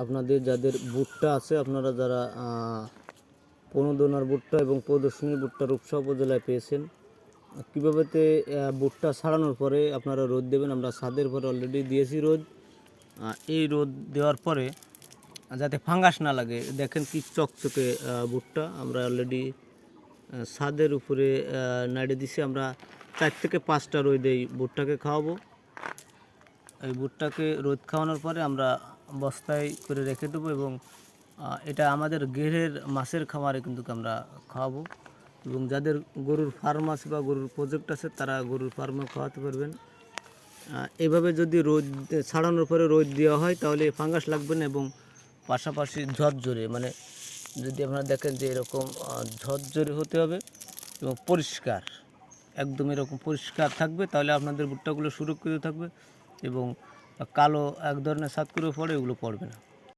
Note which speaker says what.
Speaker 1: আপনাদের যাদের ভুট্টা আছে, আপনারা যারা প্রণোদনার ভুট্টা এবং প্রদর্শনী ভুট্টা রূপসা উপজেলায় পেয়েছেন, কীভাবে ভুট্টা ছাড়ানোর পরে আপনারা রোদ দেবেন। আমরা ছাদের পরে অলরেডি দিয়েছি রোদ। এই রোদ দেওয়ার পরে যাতে ফাঙ্গাস না লাগে, দেখেন কি চকচকে ভুট্টা আমরা অলরেডি ছাদের উপরে নাড়িয়ে দিছি। আমরা 4 থেকে 5টা রোদ এই ভুট্টাকে খাওয়াবো। এই ভুট্টাকে রোদ খাওয়ানোর পরে আমরা বস্তায় করে রেখে দেবো এবং এটা আমাদের গেরের মাছের খামারে কিন্তু আমরা খাওয়াবো। এবং যাদের গরুর ফার্ম আছে বা গরুর প্রজেক্ট আছে, তারা গরুর ফার্মেও খাওয়াতে পারবেন। এভাবে যদি রোদ ছাড়ানোর পরে রোদ দেওয়া হয় তাহলে ফাঙ্গাস লাগবে না এবং পাশাপাশি ঝরঝরে, মানে যদি আপনারা দেখেন যে এরকম ঝরঝরে হতে হবে এবং পরিষ্কার, একদম এরকম পরিষ্কার থাকবে, তাহলে আপনাদের ভুট্টাগুলো সুরক্ষিত থাকবে এবং কালো এক ধরনের ছাদ করে পড়ে, এগুলো পড়বে না।